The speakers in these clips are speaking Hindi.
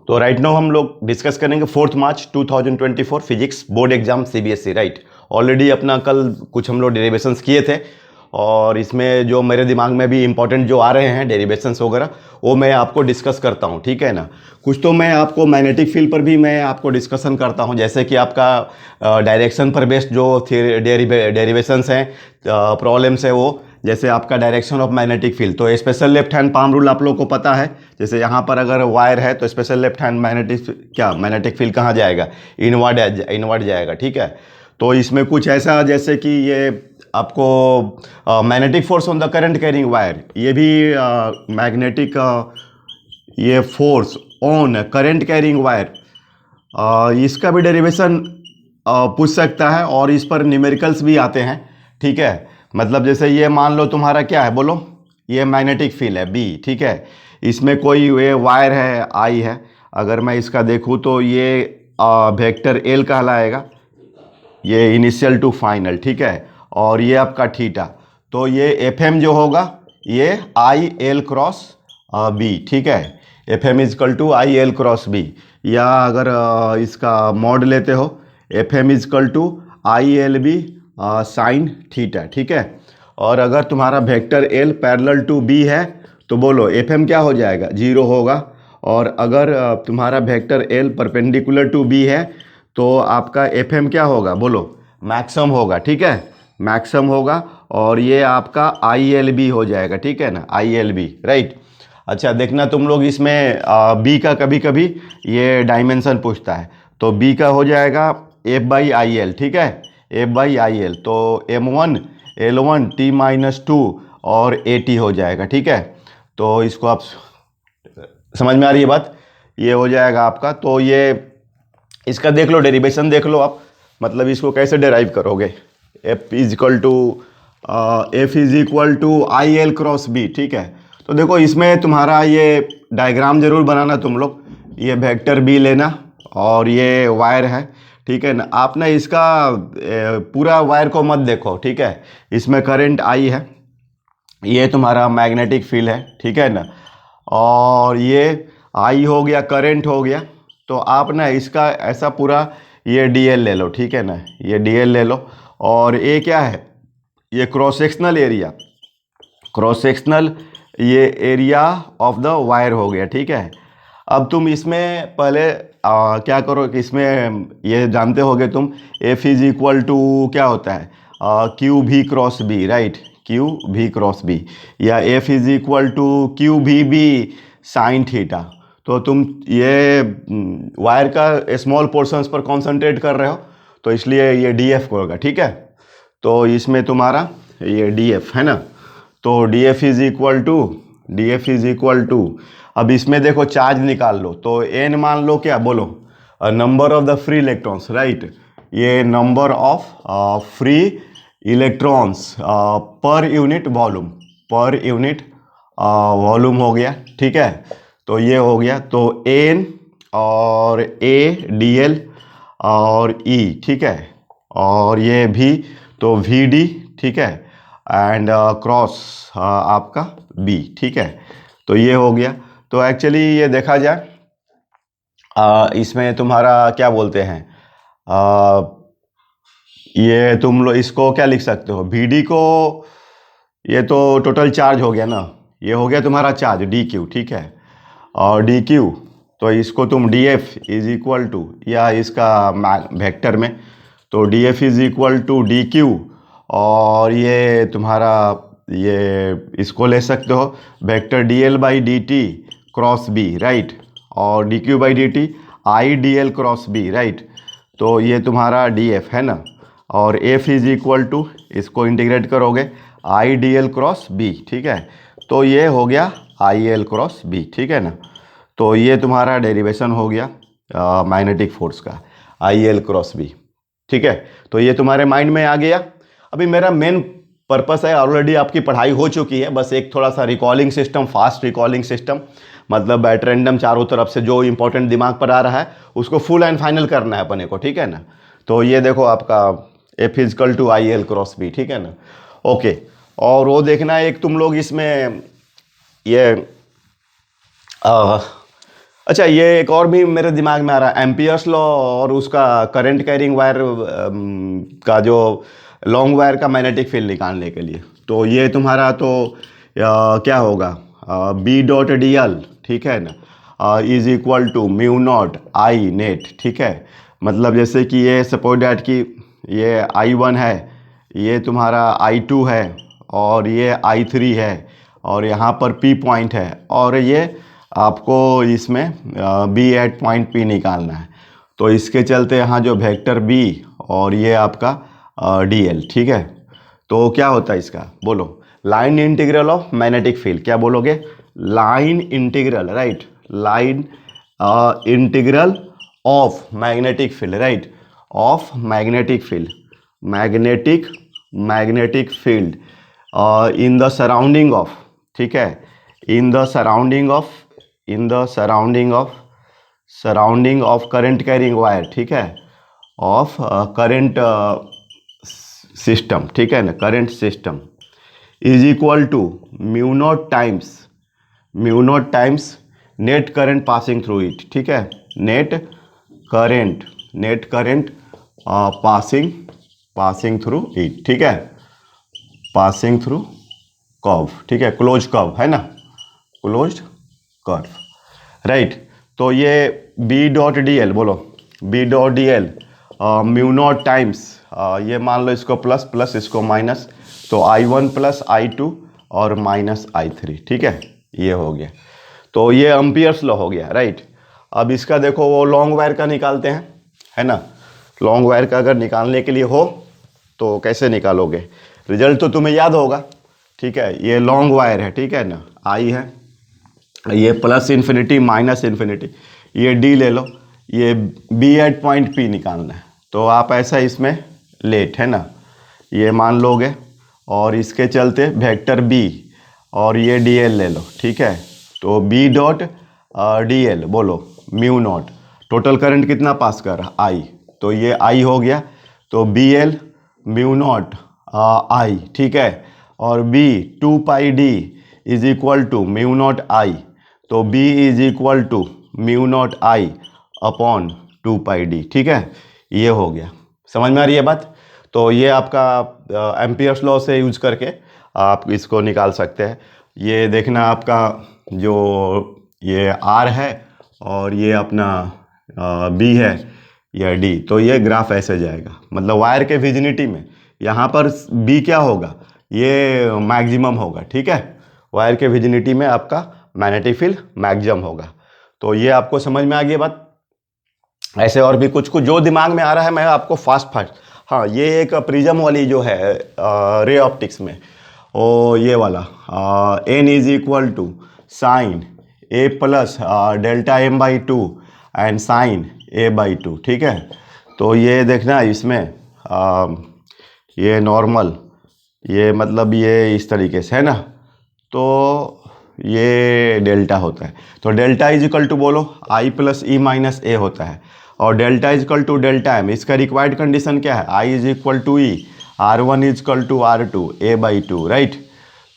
तो राइट नाउ हम लोग डिस्कस करेंगे 4 मार्च 2024 physics board exam CBSE. Right, already अपना कल कुछ हम लोग डेरिवेशंस किए थे और इसमें जो मेरे दिमाग में भी इंपॉर्टेंट जो आ रहे हैं डेरिवेशंस वगैरह वो मैं आपको डिस्कस करता हूँ, ठीक है ना। कुछ तो मैं आपको मैग्नेटिक फील्ड पर भी मैं आपको डिस्कशन करता हूँ, जैसे कि आपका डायरेक्शन पर बेस्ड जो डेरिवेशंस हैं, प्रॉब्लम्स है, वो जैसे आपका डायरेक्शन ऑफ मैग्नेटिक फील्ड, तो special left hand palm rule आप लोग को पता है। जैसे यहाँ पर अगर वायर है तो special left hand magnetic field कहाँ जाएगा, इनवर्ड जाएगा, ठीक है। तो इसमें कुछ ऐसा जैसे कि ये आपको magnetic force on the current carrying wire, ये भी मैग्नेटिक ये force on current carrying wire, इसका भी डेरिवेशन पूछ सकता है और इस पर न्यूमेरिकल्स भी आते हैं, ठीक है। मतलब जैसे ये मान लो तुम्हारा क्या है, बोलो, ये मैग्नेटिक फील्ड है बी, ठीक है। इसमें कोई ये वायर है आई है, अगर मैं इसका देखूँ तो ये वेक्टर एल कहलाएगा, ये इनिशियल टू फाइनल, ठीक है। और ये आपका थीटा, तो ये एफ एम जो होगा ये आई एल क्रॉस बी, ठीक है। F M is equal to I L cross B, या अगर इसका मॉड लेते हो F M is equal to I L B sine theta, ठीक है। और अगर तुम्हारा vector L parallel to B है तो बोलो एफ एम क्या हो जाएगा, 0 होगा। और अगर तुम्हारा vector L perpendicular to B है तो आपका एफ एम क्या होगा, बोलो, मैक्सिमम होगा, ठीक है, मैक्सिमम होगा। और ये आपका आई एल बी हो जाएगा, ठीक है ना, आई एल बी, राइट। अच्छा देखना तुम लोग इसमें बी का कभी कभी ये डायमेंशन पूछता है, तो बी का हो जाएगा एफ बाई आई एल, ठीक है, एफ बाई आई एल, तो M1 L1 T-2 और AT हो जाएगा, ठीक है। तो इसको आप समझ में आ रही है बात, ये हो जाएगा आपका। तो ये इसका देख लो, डेरिवेशन देख लो आप, मतलब इसको कैसे डेराइव करोगे, F is equal to I L cross B, ठीक है। तो देखो इसमें तुम्हारा ये डायग्राम जरूर बनाना तुम लोग, ये वेक्टर बी लेना और ये वायर है, ठीक है ना। आप ना इसका पूरा वायर को मत देखो, ठीक है। इसमें करंट आई है, ये तुम्हारा मैग्नेटिक फील्ड है, ठीक है ना। और ये आई हो गया, करंट हो गया, तो आप ना इसका ऐसा पूरा ये डीएल ले लो, ठीक है ना, ये डीएल ले लो। और ये क्या है, ये cross sectional area, cross sectional ये एरिया ऑफ द वायर हो गया, ठीक है। अब तुम इसमें पहले क्या करो कि इसमें ये जानते होगे तुम, एफ इज इक्वल टू क्या होता है, Q v cross B, right, Q v cross B, या F is equal to Q v B sine theta. तो तुम ये वायर का स्मॉल पोर्शंस पर कॉन्सेंट्रेट कर रहे हो, तो इसलिए ये डी एफ होगा, ठीक है। तो इसमें तुम्हारा ये डी एफ है ना, तो D F is equal to अब इसमें देखो चार्ज निकाल लो, तो एन मान लो क्या, बोलो, number of the free electrons, right, ये number of free electrons per unit volume, per unit volume हो गया, ठीक है। तो ये हो गया, तो एन और ए डी एल और ई, ठीक है, और ये भी तो वी डी, ठीक है, एंड क्रॉस आपका बी, ठीक है। तो ये हो गया। तो एक्चुअली ये देखा जाए इसमें तुम्हारा क्या बोलते हैं, ये तुम लोग इसको क्या लिख सकते हो, बी डी को, ये तो टोटल चार्ज हो गया ना, ये हो गया तुम्हारा चार्ज डी क्यू, ठीक है। और डी क्यू, तो इसको तुम D F is equal to, या इसका वेक्टर में, तो D F is equal to D Q, और ये तुम्हारा ये इसको ले सकते हो vector D L by D T cross B, right, और D Q by D T I D L cross B, right. तो ये तुम्हारा डी एफ है ना, और एफ इज इक्वल टू, इसको इंटीग्रेट करोगे I D L cross B, ठीक है। तो ये हो गया आई एल क्रॉस बी, ठीक है ना। तो ये तुम्हारा डेरिवेशन हो गया मैग्नेटिक फोर्स का, आई एल क्रॉस बी, ठीक है। तो ये तुम्हारे माइंड में आ गया। अभी मेरा मेन पर्पस है, ऑलरेडी आपकी पढ़ाई हो चुकी है, बस एक थोड़ा सा recalling system, fast recalling system, मतलब एट रैंडम चारों तरफ से जो इंपॉर्टेंट दिमाग पर आ रहा है उसको फुल एंड फाइनल करना है अपने को, ठीक है ना। तो ये देखो आपका F is equal to I L cross B, ठीक है ना, ओके। और वो देखना एक तुम लोग इसमें ये अच्छा, ये एक और भी मेरे दिमाग में आ रहा है, एम्पियर्स लॉ और उसका करंट कैरिंग वायर का जो लॉन्ग वायर का मैग्नेटिक फील्ड निकालने के लिए। तो ये तुम्हारा तो क्या होगा, बी डॉट डी एल, ठीक है ना, is equal to mu naught I net, ठीक है। मतलब जैसे कि ये सपोज डैट कि ये I1 है, ये तुम्हारा I2 है, और ये I3 है, और यहाँ पर P पॉइंट है, और ये आपको इसमें बी एट पॉइंट P निकालना है। तो इसके चलते यहाँ जो वेक्टर B और ये आपका DL, ठीक है। तो क्या होता है इसका, बोलो, line integral of magnetic field, क्या बोलोगे, line integral, right, line integral of magnetic field, right, of magnetic field, magnetic field in the surrounding of, ठीक है, in the surrounding of current carrying wire, ठीक है, ऑफ करंट सिस्टम, ठीक है ना, current system is equal to mu naught times net current passing through it, ठीक है, net current passing through it, ठीक है, पासिंग थ्रू कर्व, ठीक है, क्लोज कर्व है ना, क्लोज कर्व, राइट। तो ये बी डॉट डी एल, बोलो, B dot D L mu naught times, ये मान लो इसको प्लस प्लस इसको माइनस, तो I1 प्लस I2 और माइनस I3, ठीक है, ये हो गया। तो ये एम्पियर्स लॉ हो गया, राइट। अब इसका देखो वो लॉन्ग वायर का निकालते हैं, है ना। लॉन्ग वायर का अगर निकालने के लिए हो तो कैसे निकालोगे, रिजल्ट तो तुम्हें याद होगा, ठीक है। ये लॉन्ग वायर है, ठीक है ना, I है, ये प्लस इन्फिनिटी माइनस इन्फिनिटी, ये D ले लो, ये बी एट पॉइंट P निकालना है। तो आप ऐसा इसमें लेट, है ना, ये मान लोगे, और इसके चलते वेक्टर B और ये DL ले लो, ठीक है। तो B डॉट DL, बोलो, म्यू नॉट, टोटल करंट कितना पास कर रहा, I, तो ये I हो गया, तो BL म्यू नॉट I, ठीक है, और B 2 pi D is equal to mu naught I, तो B is equal to mu naught I upon 2 pi D, ठीक है, ये हो गया। समझ में आ रही है बात। तो ये आपका एम्पियर्स लॉ से यूज करके आप इसको निकाल सकते हैं। ये देखना आपका जो ये R है और ये अपना B है या D, तो ये ग्राफ ऐसे जाएगा, मतलब वायर के विजिनिटी में यहाँ पर B क्या होगा, ये मैक्सिमम होगा, ठीक है, वायर के विजिनिटी में आपका मैग्नेटिक फील्ड मैक्सिमम होगा। तो ये आपको समझ में आ गई बात। ऐसे और भी कुछ जो दिमाग में आ रहा है मैं आपको फास्ट, हाँ, ये एक प्रिज्म वाली जो है रे ऑप्टिक्स में, ओ ये वाला n is equal to sine a plus delta m by 2 and sine a by 2, ठीक है। तो ये देखना इसमें ये नॉर्मल, ये मतलब ये इस तरीके से है ना, तो ये डेल्टा होता है। तो डेल्टा इज इक्वल टू, बोलो, I plus E minus A होता है, और delta is equal to delta M. इसका रिक्वायर्ड कंडीशन क्या है, I is equal to E, R1 is equal to R2 a by 2, right.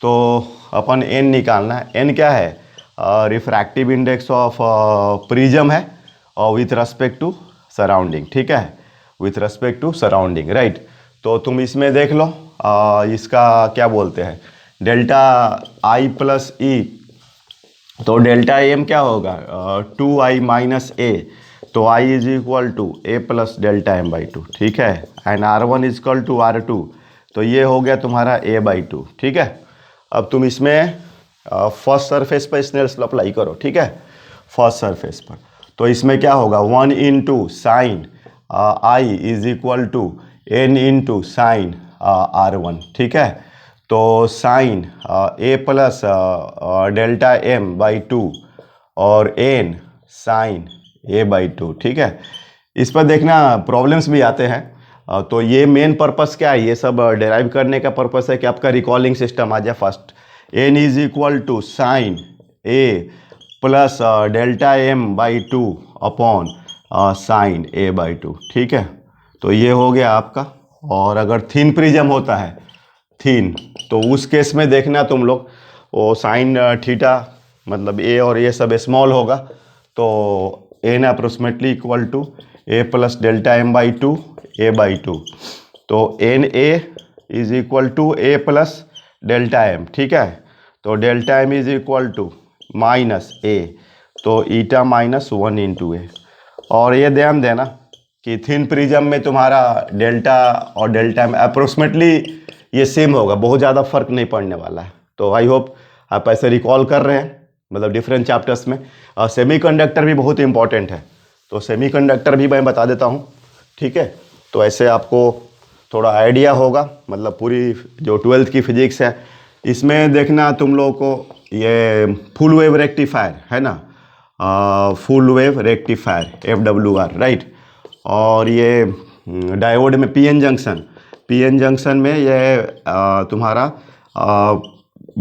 तो अपन n निकालना है, n क्या है, रिफ्रैक्टिव इंडेक्स ऑफ प्रिज्म है, और विथ रेस्पेक्ट टू सराउंडिंग, ठीक है, with respect to surrounding, right. तो तुम इसमें देख लो, इसका क्या बोलते हैं, डेल्टा I प्लस ई, तो डेल्टा एम क्या होगा, 2I माइनस ए, तो I is equal to A plus delta M by 2, ठीक है, and R1 is equal to R2, तो ये हो गया तुम्हारा a बाई 2, ठीक है। अब तुम इसमें फर्स्ट सरफेस पर स्नेल्स लॉ अप्लाई करो, ठीक है, फर्स्ट सरफेस पर। तो इसमें क्या होगा, 1 into sine I is equal to n into sine R1, ठीक है। तो sine a plus delta m by 2 और n साइन a बाई 2, ठीक है। इस पर देखना प्रॉब्लम्स भी आते हैं, तो ये मेन पर्पस क्या है, ये सब डेराइव करने का पर्पस है कि आपका रिकॉलिंग सिस्टम आ जाए first. n is equal to sine a plus delta m by 2 upon sine a by 2, ठीक है। तो ये हो गया आपका। और अगर थिन प्रिज्म होता है, थिन, तो उस केस में देखना तुम लोग, वो साइन थीटा मतलब a और ये सब स्मॉल होगा, तो N approximately equal to A plus delta M by two A by two. तो N A is equal to A plus delta M, ठीक है। तो delta M is equal to minus A, तो ईटा माइनस 1 इंटू ए। और ये ध्यान देना कि थिन प्रिज्म में तुम्हारा डेल्टा और डेल्टा एम अप्रोक्सीमेटली ये सेम होगा, बहुत ज़्यादा फर्क नहीं पड़ने वाला है। तो आई होप आप ऐसे रिकॉल कर रहे हैं, मतलब डिफरेंट चैप्टर्स में। सेमीकंडक्टर भी बहुत इंपॉर्टेंट है, तो सेमीकंडक्टर भी मैं बता देता हूँ, ठीक है। तो ऐसे आपको थोड़ा आइडिया होगा, मतलब पूरी जो 12th की फिजिक्स है इसमें देखना तुम लोगों को ये फुल वेव रेक्टिफायर है ना, full wave rectifier FWR, right. और ये डायोड में पीएन जंक्शन में ये तुम्हारा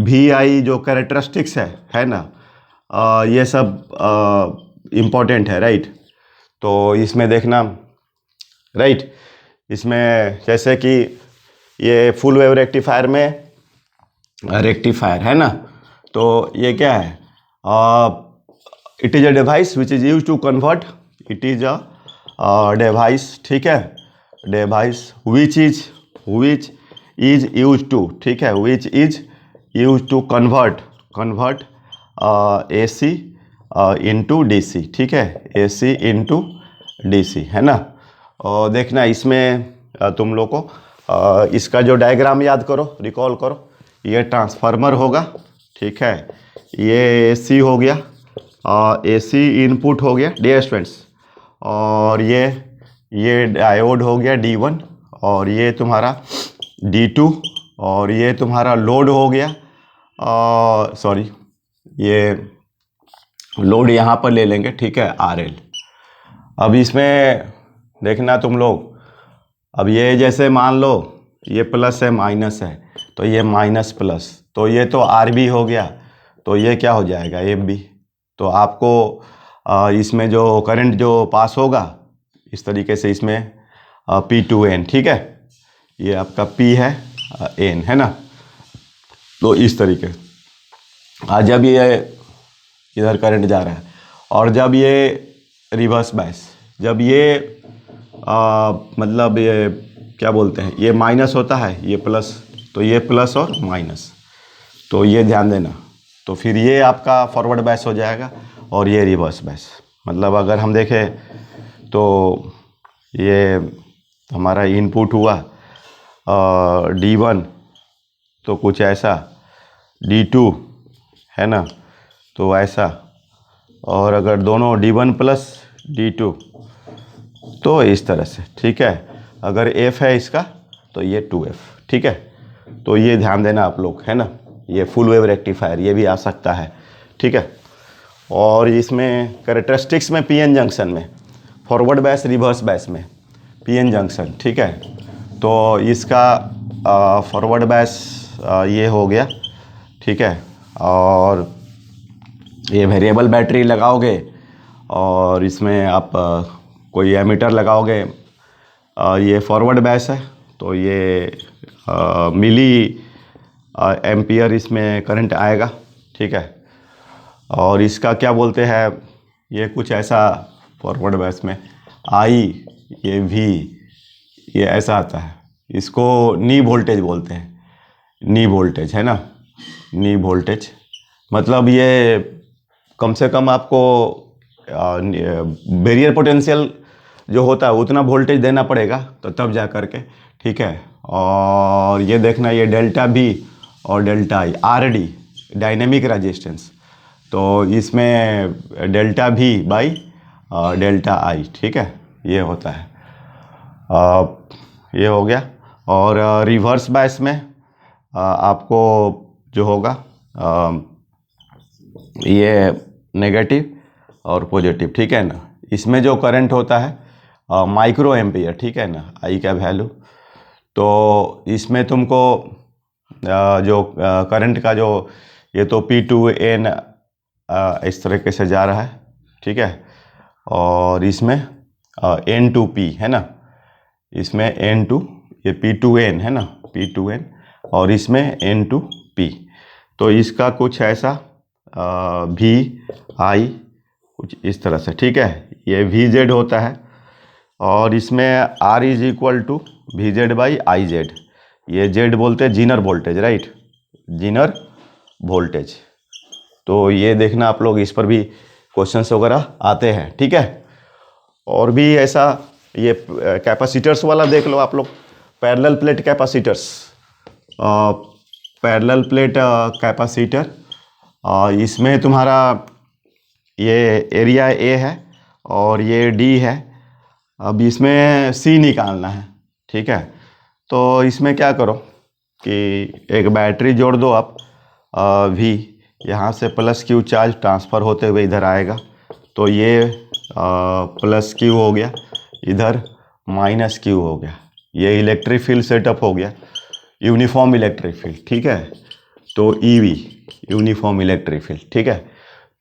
VI जो कैरेक्टरिस्टिक्स है ना, ये सब इम्पोर्टेंट है, राइट। तो इसमें देखना, राइट, इसमें जैसे कि ये फुल वेव रेक्टिफायर में रेक्टिफायर है ना, तो ये क्या है, it is a device which is use to convert, it is a device, ठीक है, device which is use to, ठीक है, which is use to convert AC into DC, ठीक है, AC इंटू DC है ना। और देखना इसमें तुम लोग को इसका जो डायग्राम याद करो, रिकॉल करो। ये ट्रांसफार्मर होगा, ठीक है, ये AC हो गया, AC इनपुट हो गया डियर स्टूडेंट्स, और ये डायोड हो गया D1, और ये तुम्हारा D2, और ये तुम्हारा लोड हो गया, सॉरी ये लोड यहाँ पर ले लेंगे, ठीक है, RL। अब इसमें देखना तुम लोग, अब ये जैसे मान लो ये प्लस है माइनस है, तो ये माइनस प्लस, तो ये तो RB हो गया, तो ये क्या हो जाएगा FB। तो आपको इसमें जो करंट जो पास होगा इस तरीके से, इसमें P2N, ठीक है, ये आपका P है, N है ना। तो इस तरीके जब ये इधर करंट जा रहा है, और जब ये रिवर्स बायस, जब ये मतलब ये क्या बोलते हैं, ये माइनस होता है, ये प्लस, तो ये प्लस और माइनस, तो ये ध्यान देना। तो फिर ये आपका फॉरवर्ड बायस हो जाएगा, और ये रिवर्स बायस। मतलब अगर हम देखें तो ये हमारा इनपुट हुआ D1, तो कुछ ऐसा, D2 है ना, तो ऐसा, और अगर दोनों D1 प्लस D2 तो इस तरह से, ठीक है। अगर F है इसका तो ये 2F, ठीक है। तो ये ध्यान देना आप लोग, है ना। ये फुल वेव रेक्टिफायर ये भी आ सकता है, ठीक है। और इसमें कैरेक्टरिस्टिक्स में PN जंक्शन में फॉरवर्ड बैस रिवर्स बैस में PN जंक्शन, ठीक है। तो इसका फॉरवर्ड बैस ये हो गया, ठीक है। और ये वेरिएबल बैटरी लगाओगे, और इसमें आप कोई एमीटर लगाओगे, ये फॉरवर्ड बैस है, तो ये मिली एम्पियर इसमें करंट आएगा, ठीक है। और इसका क्या बोलते हैं, ये कुछ ऐसा फॉरवर्ड बैस में I, ये V, ये ऐसा आता है, इसको नी वोल्टेज बोलते हैं, नी वोल्टेज है ना, नी वोल्टेज। मतलब ये कम से कम आपको बैरियर पोटेंशियल जो होता है उतना वोल्टेज देना पड़ेगा, तो तब जा कर के, ठीक है। और ये देखना, ये डेल्टा B और delta I, RD dynamic resistance, तो इसमें delta V by delta I, ठीक है, ये होता है। ये हो गया। और रिवर्स बायस में आपको जो होगा ये नेगेटिव और पॉजिटिव, ठीक है ना। इसमें जो करंट होता है माइक्रो एम्पियर, ठीक है ना, I का वैल्यू। तो इसमें तुमको जो करंट का जो ये तो P2N इस तरीके से जा रहा है, ठीक है। और इसमें N2P है ना, इसमें N2, ये P2N है ना, P2N, और इसमें N2P। तो इसका कुछ ऐसा VI कुछ इस तरह से, ठीक है। ये वी जेड होता है और इसमें R is equal to V Z by I Z. ये जेड बोलते हैं zener voltage, right, zener voltage. तो ये देखना आप लोग, इस पर भी क्वेश्चंस वगैरह आते हैं, ठीक है। और भी ऐसा ये कैपेसिटर्स वाला देख लो आप लोग, parallel plate capacitors, parallel plate capacitor, इसमें तुम्हारा ये एरिया ए है और ये डी है। अब इसमें सी निकालना है, ठीक है। तो इसमें क्या करो कि एक बैटरी जोड़ दो आप, वी, यहाँ से प्लस क्यू चार्ज ट्रांसफ़र होते हुए इधर आएगा, तो ये प्लस क्यू हो गया, इधर माइनस क्यू हो गया। ये इलेक्ट्रिक फील्ड सेटअप हो गया, यूनिफॉर्म इलेक्ट्रिक फील्ड, ठीक है। तो ईवी, यूनिफॉर्म इलेक्ट्रिक फील्ड, ठीक है।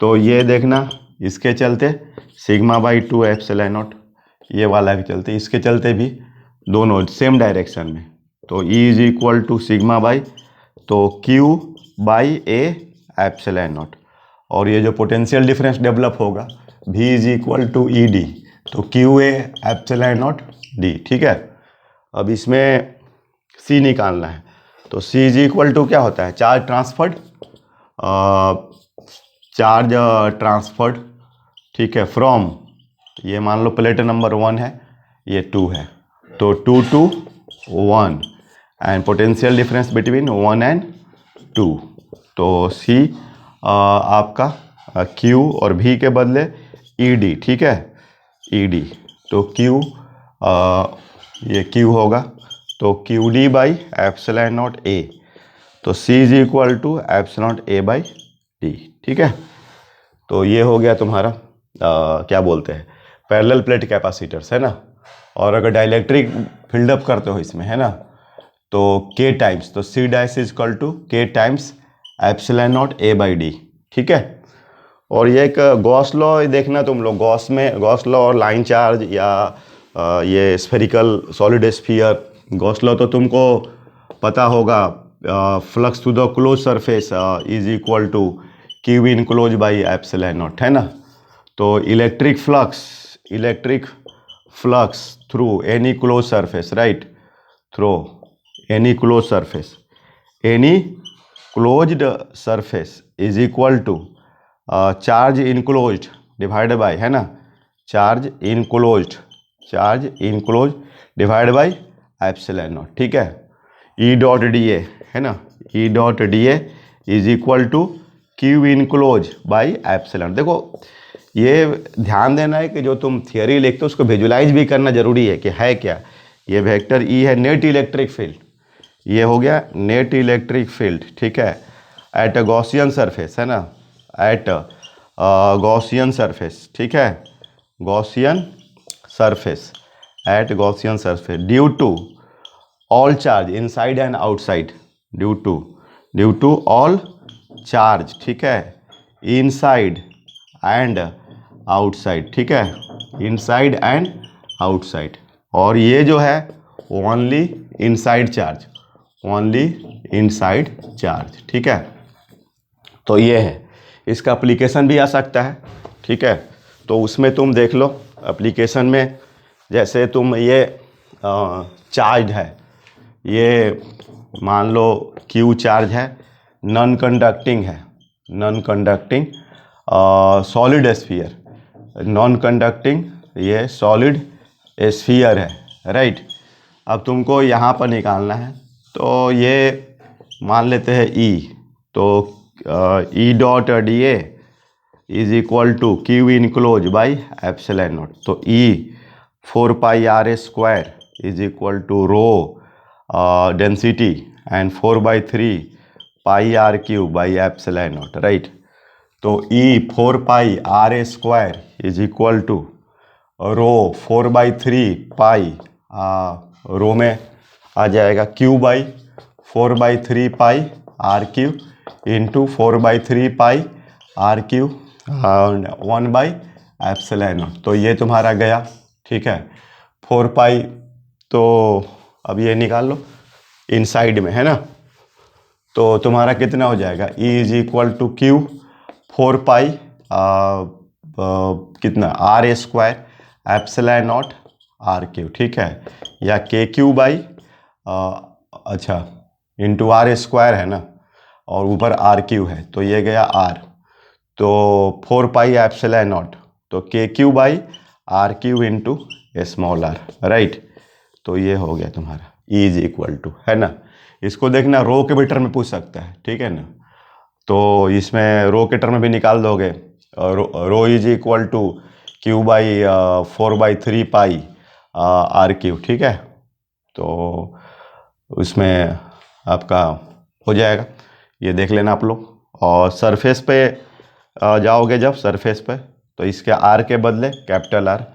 तो ये देखना, इसके चलते सिग्मा बाई 2 एप्सिलॉन नॉट, ये वाला के चलते, इसके चलते भी दोनों सेम डायरेक्शन में। तो E is equal to sigma by, तो Q by A epsilon not. और ये जो पोटेंशियल डिफरेंस डेवलप होगा V is equal to E D, तो Q A epsilon not D, ठीक है। अब इसमें C निकालना है, तो C इज इक्वल टू क्या होता है, चार्ज ट्रांसफर्ड, चार्ज ट्रांसफर्ड, ठीक है, फ्रॉम, ये मान लो प्लेट नंबर 1 है, ये 2 है, तो 2 to 1 and potential difference between 1 and 2। तो C आपका Q और V के बदले ED, ठीक है, ED। तो Q ये Q होगा, तो QD by epsilon naught A, तो C is equal to epsilon A by D, ठीक है। तो ये हो गया तुम्हारा क्या बोलते हैं, पैरेलल प्लेट कैपेसिटर्स, है ना। और अगर डाइलेक्ट्रिक फिल्डअप करते हो इसमें, है ना, तो K टाइम्स, तो C dash is equal to K times epsilon naught A by D, ठीक है। और ये एक गॉस लॉ देखना तुम लोग, गॉस लॉ और लाइन चार्ज या ये spherical solid sphere, Gauss law तो तुमको पता होगा, flux to the close surface is equal to Q enclose by epsilon naught, है ना। तो electric flux through any close surface, right, through any close surface, any closed surface is equal to charge enclosed divide by, है ना, charge enclosed divide by epsilon naught, ठीक है। ई डॉट डी ए, है ना, E dot D A is equal to Q enclose by epsilon. देखो ये ध्यान देना है कि जो तुम थियोरी लिखते हो उसको विजुलाइज भी करना जरूरी है कि है क्या। ये वेक्टर ई है नेट इलेक्ट्रिक फील्ड, ये हो गया नेट इलेक्ट्रिक फील्ड, ठीक है, एट अ गॉसियन सरफेस, है ना, एट गॉसियन सरफेस, ठीक है, Gaussian surface, at Gaussian surface, due to all charge inside and outside, due to all charge, ठीक है, इनसाइड एंड आउटसाइड, ठीक है, इनसाइड एंड आउटसाइड। और ये जो है ओनली इनसाइड चार्ज, ठीक है। तो ये है, इसका एप्लीकेशन भी आ सकता है, ठीक है। तो उसमें तुम देख लो एप्लीकेशन में, जैसे तुम ये चार्ज है, ये मान लो क्यू चार्ज है, non conducting solid sphere, non conducting ये सॉलिड स्फीयर है, राइट। अब तुमको यहाँ पर निकालना है, तो ये मान लेते हैं E, तो E dot D A is equal to Q enclose by epsilon not, तो E 4 pi R A square is equal to rho density and 4/3 pi R Q by epsilon not, right. तो E 4 pi R A square is equal to rho 4/3 pi, rho में आ जाएगा Q by 4/3 pi R Q into 4/3 pi R Q 1 by epsilon not. तो ये तुम्हारा गया, ठीक है, 4 पाई। तो अब ये निकाल लो इनसाइड में, है ना, तो तुम्हारा कितना हो जाएगा, E is equal to Q 4 pi कितना R A square epsilon naught R Q, ठीक है, या के क्यू बाई अच्छा इंटू आर ए स्क्वायर है ना, और ऊपर आर क्यू है तो ये गया आर, तो 4 पाई एप्सिलॉन नॉट, तो K Q by R Q into small R, right. तो ये हो गया तुम्हारा E इज इक्वल टू, है ना। इसको देखना रो के भी टर्म में पूछ सकता है, ठीक है ना। तो इसमें रो के टर्म में भी निकाल दोगे, rho is equal to Q by 4/3 pi R Q, ठीक है। तो उसमें आपका हो जाएगा, ये देख लेना आप लोग। और सरफेस पे जाओगे जब सरफेस पे, तो इसके आर के बदले कैपिटल आर,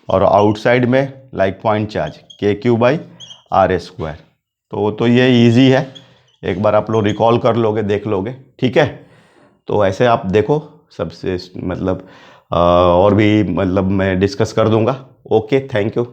और आउटसाइड में लाइक पॉइंट चार्ज के Q by R A square. तो ये इजी है, एक बार आप लोग रिकॉल कर लोगे, देख लोगे, ठीक है। तो ऐसे आप देखो सबसे, मतलब और भी मतलब मैं डिस्कस कर दूंगा। Okay, thank you.